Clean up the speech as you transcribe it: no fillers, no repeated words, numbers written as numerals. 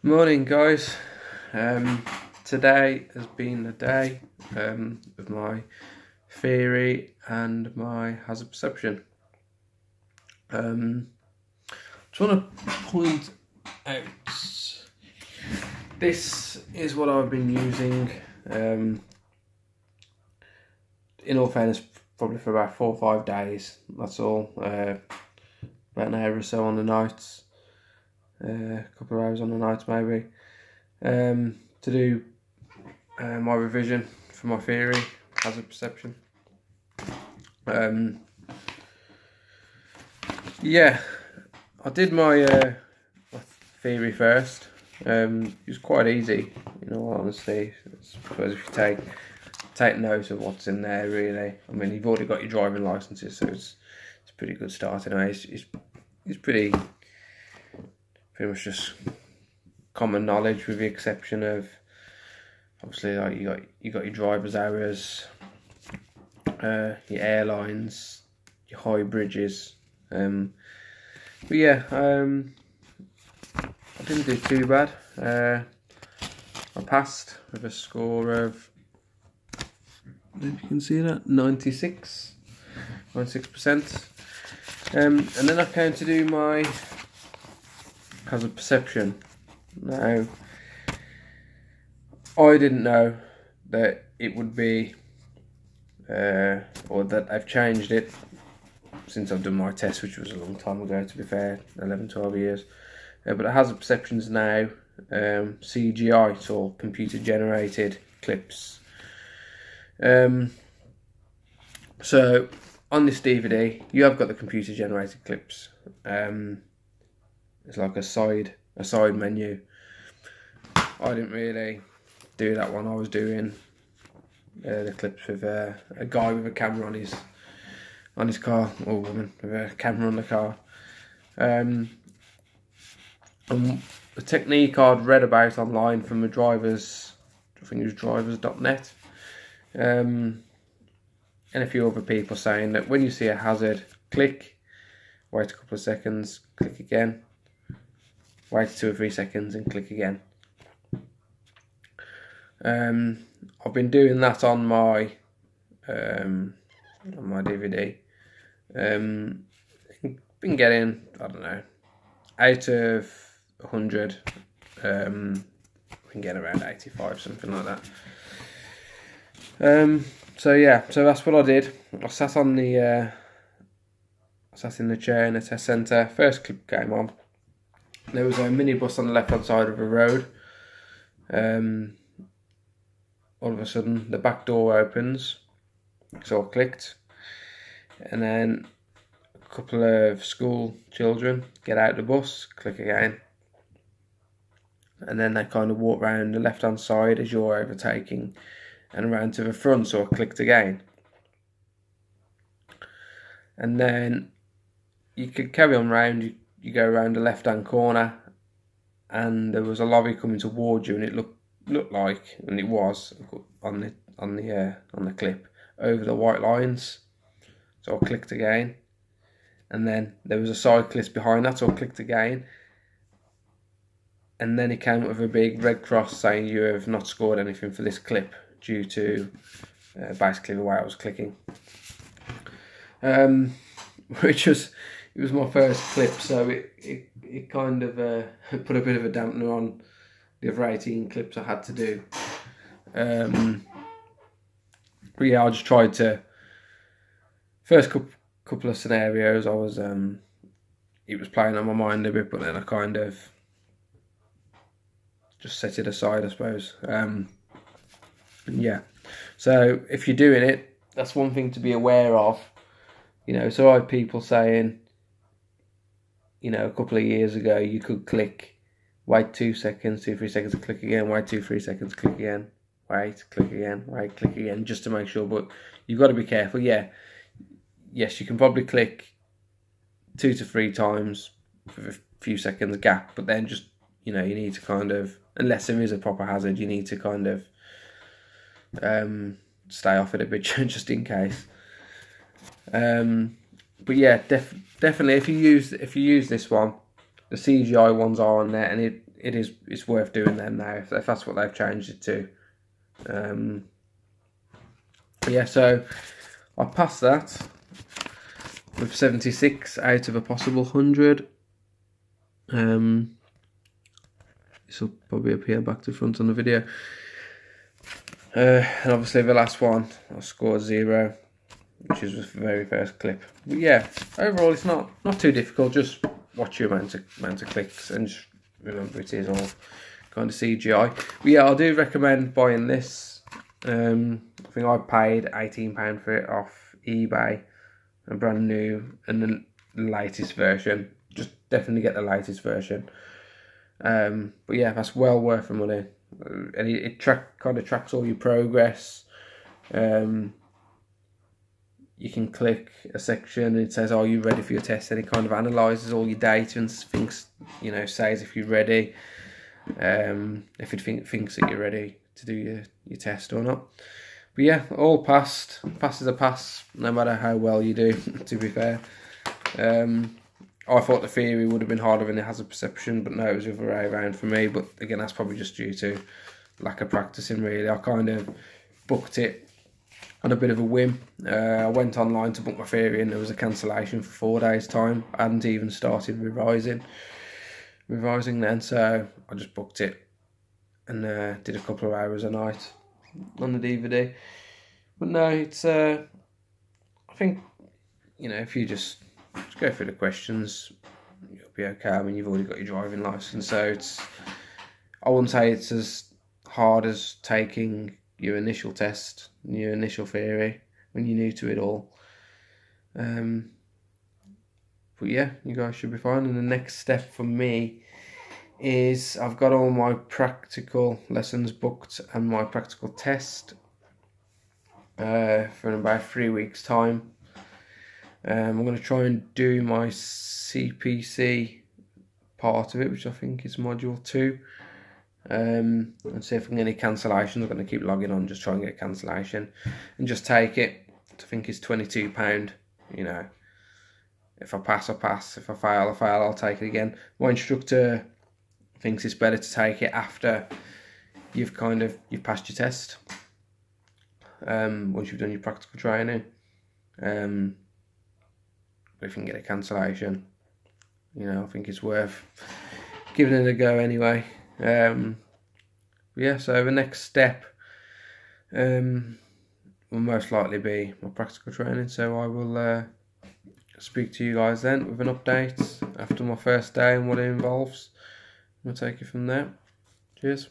Morning, guys. Today has been the day of my theory and my hazard perception. Just want to point out this is what I've been using. In all fairness, probably for about 4 or 5 days. That's all. About an hour or so on the nights. A couple of hours on the nights maybe, to do my revision for my theory, hazard perception. Yeah, I did my theory first. It was quite easy, in all honesty. I suppose if you take note of what's in there, really. I mean, you've already got your driving licences, so it's a pretty good start anyway. It's pretty much just common knowledge, with the exception of obviously like you got your driver's hours, your airlines, your high bridges. But yeah, I didn't do too bad. I passed with a score of, if you can see that, 96%. And then I came to do my hazard perception. Now, I didn't know that it would be, or that I've changed it since I've done my test, which was a long time ago, to be fair, 11, 12 years. But the hazard perception is now CGI, so computer generated clips. So on this DVD, you have got the computer generated clips. It's like a side menu. I didn't really do that one. I was doing the clips with a guy with a camera on his car, or woman with a camera on the car. And the technique I'd read about online from the drivers, I think it was drivers.net, and a few other people saying that when you see a hazard, click, wait a couple of seconds, click again, wait 2 or 3 seconds and click again. I've been doing that on my DVD. Been getting, I don't know, out of 100, I can get around 85, something like that. So yeah, so that's what I did. I sat in the chair in the test centre. First clip came on. There was a minibus on the left hand side of the road. All of a sudden the back door opens, so I clicked, and then a couple of school children get out of the bus, click again, and then they kind of walk round the left hand side as you're overtaking and around to the front, so I clicked again. And then you could carry on round, you go around the left hand corner, and there was a lorry coming towards you, and it looked like, and it was on the clip, over the white lines. So I clicked again, and then there was a cyclist behind that, so I clicked again, and then it came up with a big red cross saying you have not scored anything for this clip due to basically the way I was clicking. Which was, it was my first clip, so it kind of put a bit of a dampener on the other 18 clips I had to do. But yeah, I just tried to, first couple of scenarios, I was it was playing on my mind a bit, but then I kind of just set it aside, I suppose. Yeah, so if you're doing it, that's one thing to be aware of. You know, so I had people saying, you know, a couple of years ago, you could click, wait 2 seconds, 2 3 seconds, click again, wait 2 3 seconds, click again, wait, click again, wait, click again, just to make sure. But you've got to be careful. Yeah, yes, you can probably click 2 to 3 times with a few seconds gap, but then just, you know, you need to kind of, unless there is a proper hazard, you need to kind of stay off it a bit just in case. But yeah, definitely if you use this one, the CGI ones are on there, and it's worth doing them now if that's what they've changed it to. Yeah, so I passed that with 76 out of a possible 100. This will probably appear back to front on the video. And obviously the last one, I scored 0, which is the very first clip. But yeah, overall it's not too difficult. Just watch your amount of clicks and just remember it is all kind of CGI. But yeah, I do recommend buying this. I think I paid £18 for it off eBay, a brand new and the latest version. Just definitely get the latest version. But yeah, that's well worth the money. And it kind of tracks all your progress. You can click a section and it says, "Are you ready for your test?" And it kind of analyses all your data and thinks, says if you're ready, if it thinks that you're ready to do your test or not. But yeah, all passed. Pass is a pass, no matter how well you do. To be fair, I thought the theory would have been harder than the hazard perception, but no, it was the other way around for me. But again, that's probably just due to lack of practicing, really. I kind of booked it on a bit of a whim. I went online to book my theory and there was a cancellation for 4 days' time. I hadn't even started revising then, so I just booked it and did a couple of hours a night on the DVD. But no, it's I think, if you just go through the questions, you'll be okay. I mean, you've already got your driving licence, so I wouldn't say it's as hard as taking your initial test, your initial theory, when you're new to it all. But yeah, you guys should be fine. And the next step for me is I've got all my practical lessons booked and my practical test for in about 3 weeks' time. I'm going to try and do my CPC part of it, which I think is module 2, and see if I can get any cancellations. I'm going to keep logging on, just try and get a cancellation and just take it. I think it's £22. If I pass, I pass. If I fail, I fail. I'll take it again. My instructor thinks it's better to take it after you've passed your test, once you've done your practical training. But if you can get a cancellation, I think it's worth giving it a go anyway. Yeah, so the next step will most likely be my practical training. So I will speak to you guys then with an update after my first day and what it involves. We'll take it from there. Cheers.